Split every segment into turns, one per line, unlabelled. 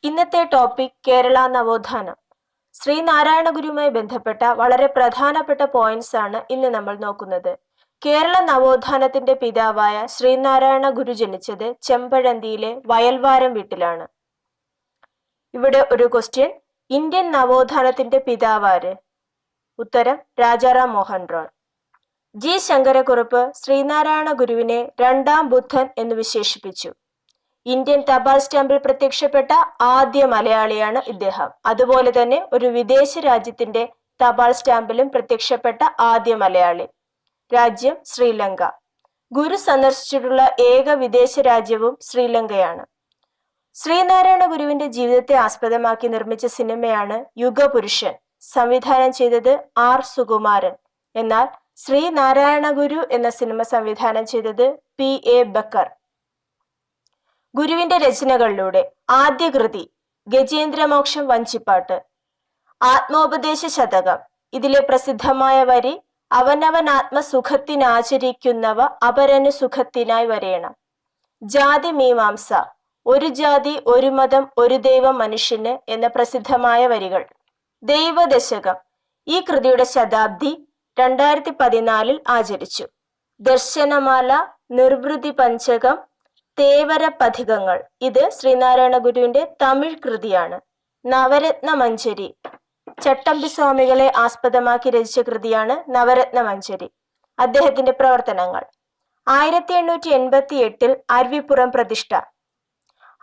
ഇന്നത്തെ ടോപ്പിക് കേരള നവോത്ഥാനം. ശ്രീനാരായണ ഗുരുവുമായി ബന്ധപ്പെട്ട വളരെ പ്രധാനപ്പെട്ട പോയിന്റ്സ് ആണ് ഇന്ന് നമ്മൾ നോക്കുന്നത്. കേരള നവോത്ഥാനത്തിന്റെ പിതാവായ ശ്രീനാരായണ ഗുരു ജനിച്ചത് ചെമ്പഴന്തിയിലെ വയൽവാരം വീട്ടിലാണ്. ഇവിടെ ഒരു ക്വസ്റ്റ്യൻ: ഇന്ത്യൻ നവോത്ഥാനത്തിന്റെ പിതാവാര്? ഉത്തരം രാജാറാം മോഹൻ റോയ്. ജി ശങ്കരക്കുറുപ്പ് ശ്രീനാരായണ ഗുരുവിനെ രണ്ടാം ബുദ്ധൻ എന്ന് വിശേഷിപ്പിച്ചു. ഇന്ത്യൻ തപാൽ സ്റ്റാമ്പിൽ പ്രത്യക്ഷപ്പെട്ട ആദ്യ മലയാളിയാണ് ഇദ്ദേഹം. അതുപോലെ തന്നെ ഒരു വിദേശ രാജ്യത്തിന്റെ തപാൽ സ്റ്റാമ്പിലും പ്രത്യക്ഷപ്പെട്ട ആദ്യ മലയാളി. രാജ്യം ശ്രീലങ്ക. ഗുരു സന്ദർശിച്ചിട്ടുള്ള ഏക വിദേശ രാജ്യവും ശ്രീലങ്കയാണ്. ശ്രീനാരായണ ഗുരുവിന്റെ ജീവിതത്തെ ആസ്പദമാക്കി നിർമ്മിച്ച സിനിമയാണ് യുഗപുരുഷൻ. സംവിധാനം ചെയ്തത് ആർ സുകുമാരൻ. എന്നാൽ ശ്രീനാരായണ ഗുരു എന്ന സിനിമ സംവിധാനം ചെയ്തത് P.A. ബക്കർ. ഗുരുവിന്റെ രചനകളിലൂടെ ആദ്യ കൃതി ഗജേന്ദ്രമോക്ഷം വഞ്ചിപ്പാട്ട്. ആത്മോപദേശ ശതകം. ഇതിലെ പ്രസിദ്ധമായ വരി: അവനവൻ ആത്മസുഖത്തിനാചരിക്കുന്നവ അപരനു സുഖത്തിനായി വരേണം. ജാതി മീമാംസ. ഒരു ജാതി ഒരു മതം ഒരു ദൈവം മനുഷ്യന് എന്ന പ്രസിദ്ധമായ വരികൾ. ദൈവദശകം. ഈ കൃതിയുടെ ശതാബ്ദി 2014 ആചരിച്ചു. ദർശനമാല, നിർവൃതി പഞ്ചകം, തേവര പഥികങ്ങൾ. ഇത് ശ്രീനാരായണ ഗുരുവിന്റെ തമിഴ് കൃതിയാണ്. നവരത്ന മഞ്ജരി. ചട്ടമ്പി സ്വാമികളെ ആസ്പദമാക്കി രചിച്ച കൃതിയാണ് നവരത്ന മഞ്ജരി. അദ്ദേഹത്തിന്റെ പ്രവർത്തനങ്ങൾ: 1888 അരുവിപ്പുറം പ്രതിഷ്ഠ.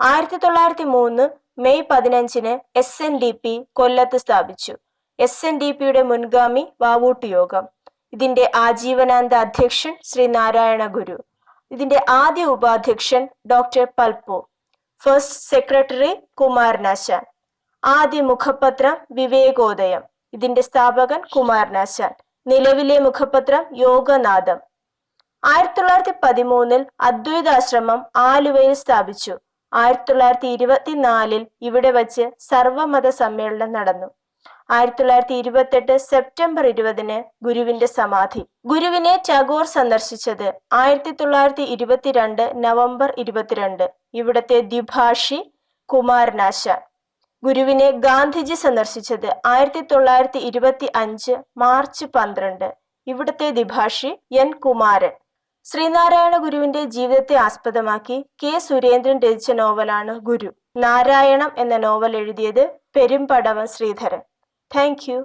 1903 മെയ് 15 SNDP കൊല്ലത്ത് സ്ഥാപിച്ചു. SNDPയുടെ മുൻഗാമി വാവൂട്ട് യോഗം. ഇതിന്റെ ആജീവനാന്ത അധ്യക്ഷൻ ശ്രീനാരായണ ഗുരു. ഇതിന്റെ ആദ്യ ഉപാധ്യക്ഷൻ doctor Palpu. First secretary Kumaranasan. ആദ്യ മുഖപത്രം വിവേകോദയം. ഇതിന്റെ സ്ഥാപകൻ കുമാരനാശാൻ. നിലവിലെ മുഖപത്രം യോഗനാഥം. 1913 അദ്വൈതാശ്രമം ആലുവയിൽ സ്ഥാപിച്ചു. 1924 ഇവിടെ വച്ച് സർവമത സമ്മേളനം നടന്നു. 1928 സെപ്റ്റംബർ 20 ഗുരുവിന്റെ സമാധി. ഗുരുവിനെ ടാഗോർ സന്ദർശിച്ചത് 1922 നവംബർ 22. ഇവിടത്തെ ദ്വിഭാഷി കുമാരനാശാൻ. ഗുരുവിനെ ഗാന്ധിജി സന്ദർശിച്ചത് 1925 മാർച്ച് 12. ഇവിടത്തെ ദ്വിഭാഷി N. കുമാരൻ. ശ്രീനാരായണ ഗുരുവിന്റെ ജീവിതത്തെ ആസ്പദമാക്കി K. സുരേന്ദ്രൻ രചിച്ച നോവലാണ് ഗുരു. നാരായണം എന്ന നോവൽ എഴുതിയത് പെരുമ്പടവം ശ്രീധരൻ. Thank you.